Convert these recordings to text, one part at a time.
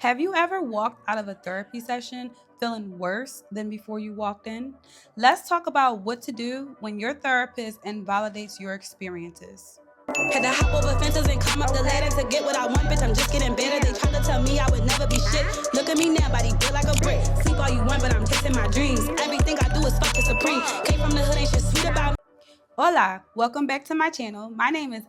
Have you ever walked out of a therapy session feeling worse than before you walked in? Let's talk about what to do when your therapist invalidates your experiences. Had to hop over fences and climb up the ladder to get what I want, bitch. I'm just getting better. They tried to tell me I would never be shit. Look at me now, body built like a brick. Sleep all you want, but I'm chasing my dreams. Everything I do is fucking supreme. Came from the hood, ain't shit sweet about me. Hola, welcome back to my channel. My name is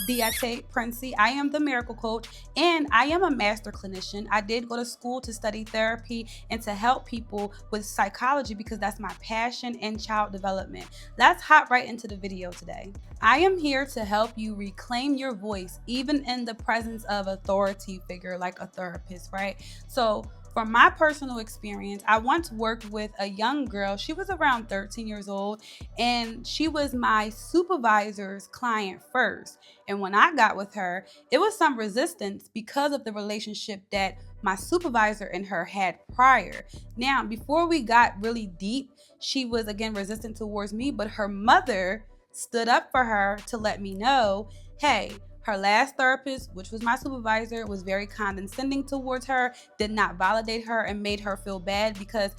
Deity, Princey. I am the miracle coach and I am a master clinician. I did go to school to study therapy and to help people with psychology because that's my passion and child development. Let's hop right into the video today. I am here to help you reclaim your voice even in the presence of authority figure like a therapist, right? So from my personal experience, I once worked with a young girl. She was around 13 years old and she was my supervisor's client first. And when I got with her, it was some resistance because of the relationship that my supervisor and her had prior. Now, before we got really deep, she was again resistant towards me, but her mother stood up for her to let me know, hey, her last therapist, which was my supervisor, was very condescending towards her, did not validate her, and made her feel bad because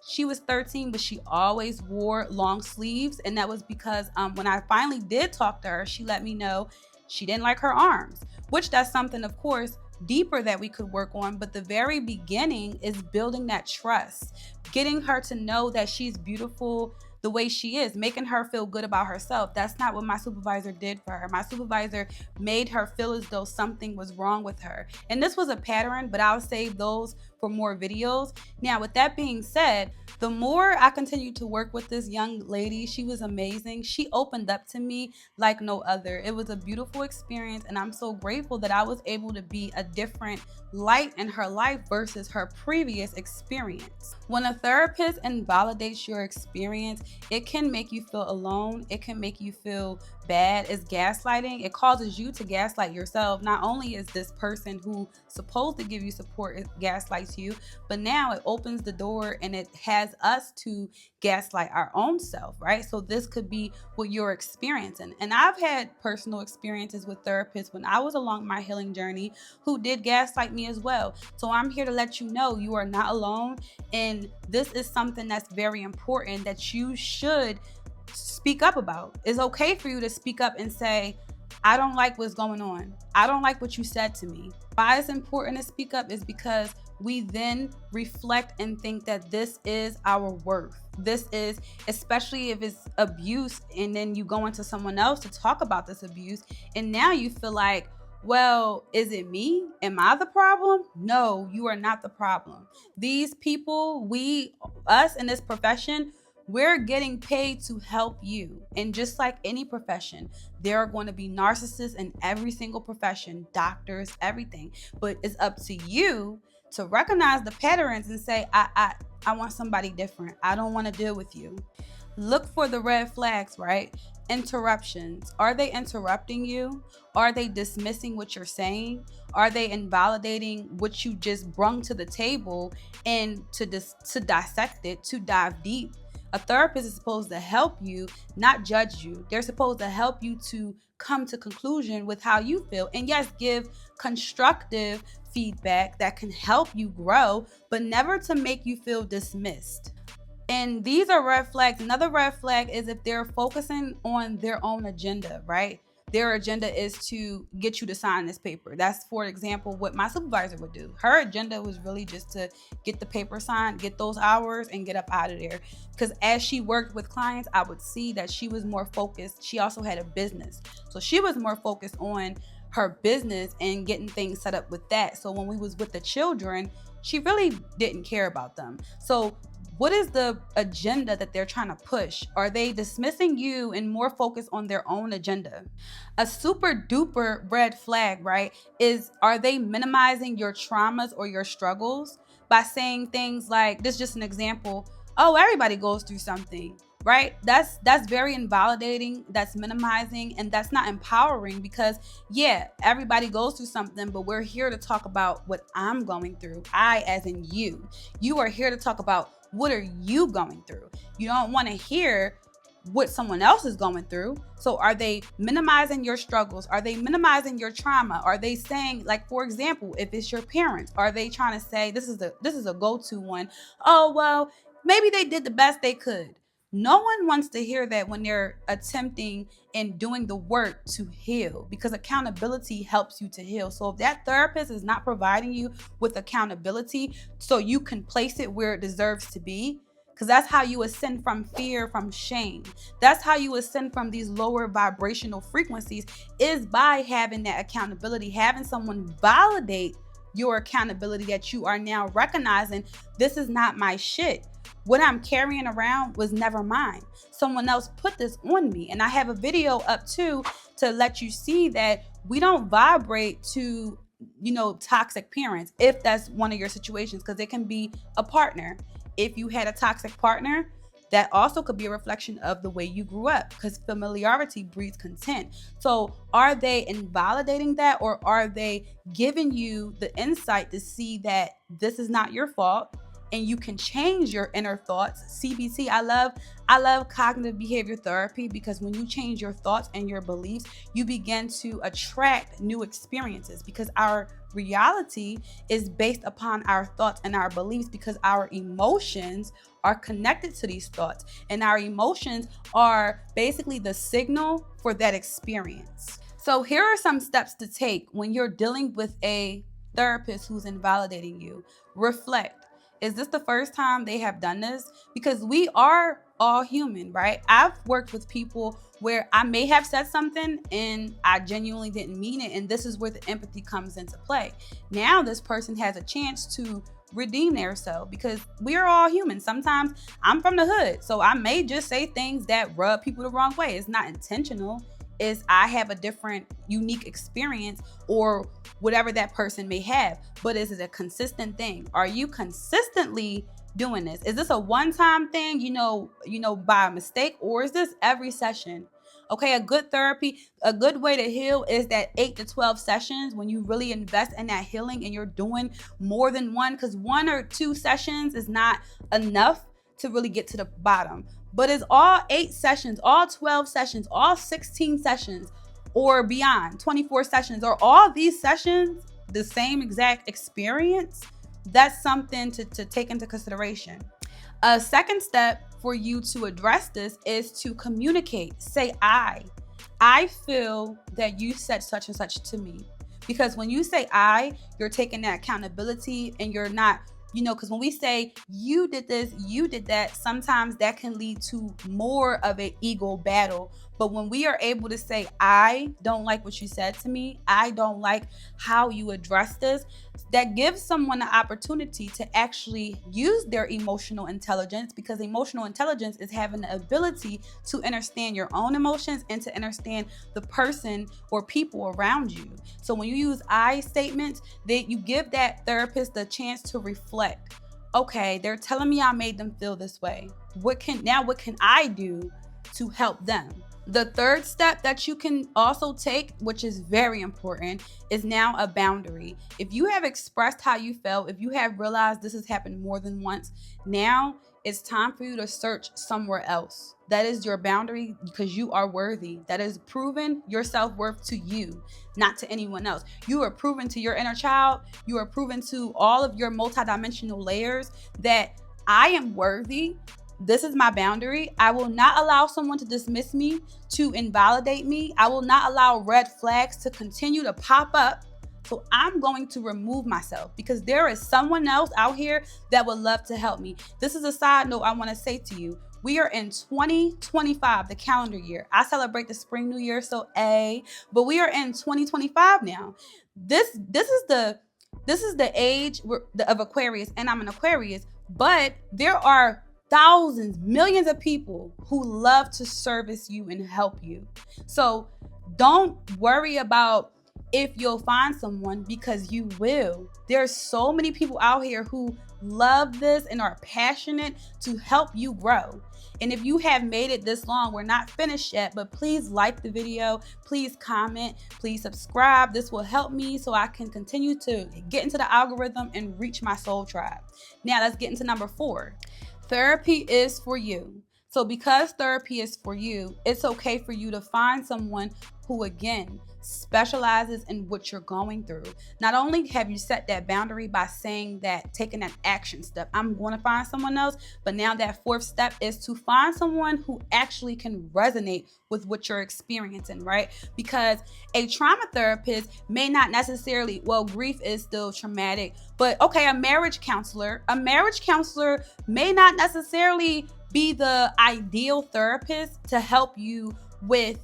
she was 13, but she always wore long sleeves. And that was because when I finally did talk to her, she let me know she didn't like her arms, which that's something, of course, deeper that we could work on. But the very beginning is building that trust, getting her to know that she's beautiful the way she is, making her feel good about herself. That's not what my supervisor did for her. My supervisor made her feel as though something was wrong with her. And this was a pattern, but I'll save those for more videos. Now, with that being said, the more I continued to work with this young lady, she was amazing. She opened up to me like no other. It was a beautiful experience, and I'm so grateful that I was able to be a different light in her life versus her previous experience. When a therapist invalidates your experience, it can make you feel alone. It can make you feel bad. It's gaslighting. It causes you to gaslight yourself. Not only is this person who's supposed to give you support, it gaslights you, but now it opens the door and it has us to gaslight our own self, right? So this could be what you're experiencing. And I've had personal experiences with therapists when I was along my healing journey who did gaslight me as well. So I'm here to let you know you are not alone. And this is something that's very important that you should speak up about. It's okay for you to speak up and say, I don't like what's going on. I don't like what you said to me. Why it's important to speak up is because we then reflect and think that this is our worth. This is, especially if it's abuse, and then you go into someone else to talk about this abuse, and now you feel like, well, is it me? Am I the problem? No, you are not the problem. These people, us in this profession, we're getting paid to help you. And just like any profession, there are going to be narcissists in every single profession, doctors, everything. But it's up to you to recognize the patterns and say, I want somebody different. I don't want to deal with you. Look for the red flags, right? Interruptions. Are they interrupting you? Are they dismissing what you're saying? Are they invalidating what you just brung to the table? And to dissect it, to dive deep, a therapist is supposed to help you, not judge you. They're supposed to help you to come to conclusion with how you feel. And yes, give constructive feedback that can help you grow, but never to make you feel dismissed. And these are red flags. Another red flag is if they're focusing on their own agenda, right? Their agenda is to get you to sign this paper. That's, for example, what my supervisor would do. Her agenda was really just to get the paper signed, get those hours, and get up out of there. Because as she worked with clients, I would see that she was more focused. She also had a business. So she was more focused on her business and getting things set up with that. So when we was with the children, she really didn't care about them. So what is the agenda that they're trying to push? Are they dismissing you and more focused on their own agenda? A super duper red flag, right, is are they minimizing your traumas or your struggles by saying things like, this is just an example, oh, everybody goes through something, right? That's very invalidating, that's minimizing, and that's not empowering because, yeah, everybody goes through something, but we're here to talk about what I'm going through. I, as in you. You are here to talk about what are you going through. You don't want to hear what someone else is going through. So are they minimizing your struggles? Are they minimizing your trauma? Are they saying, like, for example, if it's your parents, are they trying to say, this is a go-to one, oh well, maybe they did the best they could. No one wants to hear that when they're attempting and doing the work to heal, because accountability helps you to heal. So if that therapist is not providing you with accountability so you can place it where it deserves to be, because that's how you ascend from fear, from shame. That's how you ascend from these lower vibrational frequencies, is by having that accountability, having someone validate your accountability, that you are now recognizing, this is not my shit. What I'm carrying around was never mine. Someone else put this on me. And I have a video up too to let you see that we don't vibrate to, toxic parents, if that's one of your situations, because it can be a partner. If you had a toxic partner, that also could be a reflection of the way you grew up, because familiarity breeds contempt. So are they invalidating that, or are they giving you the insight to see that this is not your fault and you can change your inner thoughts? CBT, I love cognitive behavior therapy, because when you change your thoughts and your beliefs, you begin to attract new experiences, because our reality is based upon our thoughts and our beliefs, because our emotions are connected to these thoughts, and our emotions are basically the signal for that experience. So here are some steps to take when you're dealing with a therapist who's invalidating you. Reflect. Is this the first time they have done this? Because we are all human, right? I've worked with people where I may have said something and I genuinely didn't mean it. And this is where the empathy comes into play. Now this person has a chance to redeem themselves, because we are all human. Sometimes I'm from the hood, so I may just say things that rub people the wrong way. It's not intentional. Is I have a different, unique experience, or whatever that person may have. But is it a consistent thing? Are you consistently doing this? Is this a one-time thing, by mistake, or is this every session? Okay, a good therapy, a good way to heal is that 8 to 12 sessions, when you really invest in that healing and you're doing more than one, because 1 or 2 sessions is not enough to really get to the bottom. But it's all 8 sessions, all 12 sessions, all 16 sessions, or beyond, 24 sessions, or all these sessions, the same exact experience. That's something to take into consideration. A second step for you to address this is to communicate. Say, I feel that you said such and such to me. Because when you say you're taking that accountability, and you're not, because when we say you did this, you did that, sometimes that can lead to more of an ego battle. But when we are able to say, I don't like what you said to me, I don't like how you address this, that gives someone the opportunity to actually use their emotional intelligence, because emotional intelligence is having the ability to understand your own emotions and to understand the person or people around you. So when you use I statements, you give that therapist the chance to reflect. Okay, they're telling me I made them feel this way. What can I do to help them? The third step that you can also take, which is very important, is now a boundary. If you have expressed how you felt, if you have realized this has happened more than once, now it's time for you to search somewhere else. That is your boundary, because you are worthy. That is proving your self-worth to you, not to anyone else. You are proving to your inner child, you are proving to all of your multidimensional layers that I am worthy. This is my boundary. I will not allow someone to dismiss me, to invalidate me. I will not allow red flags to continue to pop up. So I'm going to remove myself, because there is someone else out here that would love to help me. This is a side note I want to say to you. We are in 2025, the calendar year. I celebrate the spring new year, but we are in 2025 now. This is the age of Aquarius, and I'm an Aquarius, but there are thousands, millions of people who love to service you and help you. So don't worry about if you'll find someone, because you will. There's so many people out here who love this and are passionate to help you grow. And if you have made it this long, we're not finished yet, but please like the video, please comment, please subscribe. This will help me so I can continue to get into the algorithm and reach my soul tribe. Now let's get into number 4. Therapy is for you. So because therapy is for you, it's okay for you to find someone who, again, specializes in what you're going through. Not only have you set that boundary by saying that, taking that action step, I'm going to find someone else, but now that fourth step is to find someone who actually can resonate with what you're experiencing, right? Because a trauma therapist may not necessarily, well, grief is still traumatic, but okay, a marriage counselor may not necessarily be the ideal therapist to help you with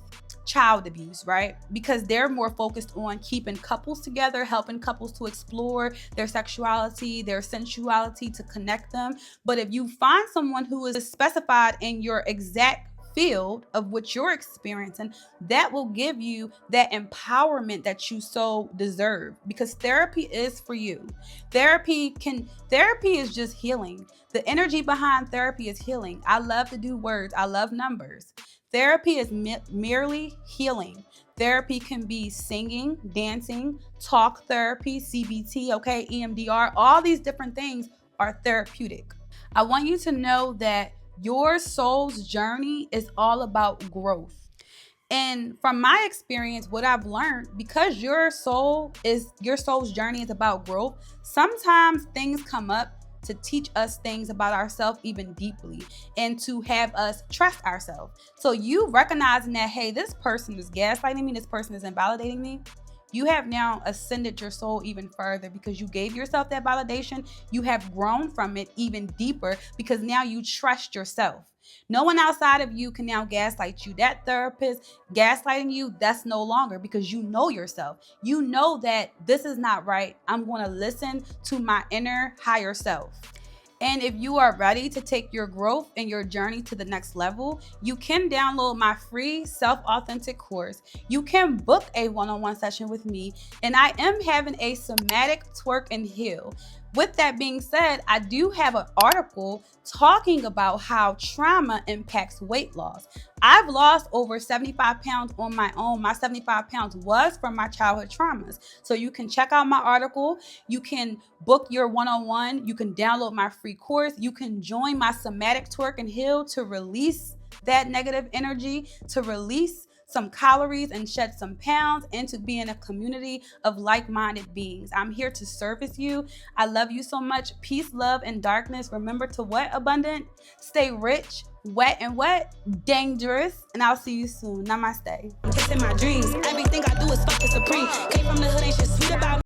child abuse, right? Because they're more focused on keeping couples together, helping couples to explore their sexuality, their sensuality, to connect them. But if you find someone who is specified in your exact field of what you're experiencing, that will give you that empowerment that you so deserve, because therapy is for you. Therapy is just healing. The energy behind therapy is healing. I love to do words. I love numbers. Therapy is merely healing. Therapy can be singing, dancing, talk therapy, CBT, okay, EMDR, all these different things are therapeutic. I want you to know that your soul's journey is all about growth. And from my experience, what I've learned, because your soul's journey is about growth, sometimes things come up to teach us things about ourselves even deeply, and to have us trust ourselves. So you recognizing that, hey, this person is gaslighting me, this person is invalidating me, you have now ascended your soul even further, because you gave yourself that validation. You have grown from it even deeper, because now you trust yourself. No one outside of you can now gaslight you. That therapist gaslighting you, that's no longer, because you know yourself. You know that this is not right. I'm going to listen to my inner higher self. And if you are ready to take your growth and your journey to the next level, you can download my free self-authentic course. You can book a one-on-one session with me, and I am having a somatic twerk and heal. With that being said, I do have an article talking about how trauma impacts weight loss. I've lost over 75 pounds on my own. My 75 pounds was from my childhood traumas. So you can check out my article. You can book your one-on-one. You can download my free course. You can join my somatic twerk and heal to release that negative energy, to release some calories and shed some pounds, and to be in a community of like-minded beings. I'm here to service you. I love you so much. Peace, love, and darkness. Remember to what, abundant? Stay rich, wet and wet, dangerous, and I'll see you soon. Namaste. I'm chasing my dreams. Everything I do is fucking supreme. Came from the hood, ain't shit sweet about me.